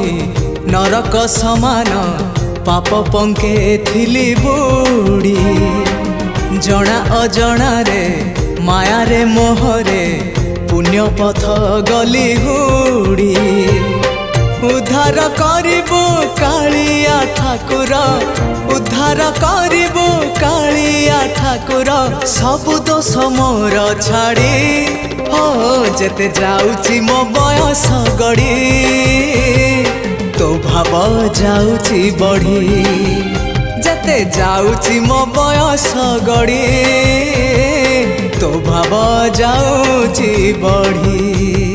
मोहि नरक समान पाप पंके थिली बुड़ी जना अजना रे माया रे मोहरे पुण्य पथ गली हुड़ी उद्धार करिबो कालिया ठाकुर उद्धार करिबो कालिया ठाकुर सबु दोष मोर छाड़ी हो जेते जाउची मो बयस गड़ी तो भाव जाउची बढ़ी जेते जाउची मो बयस गड़ी तो भाव जाउची बढ़ी।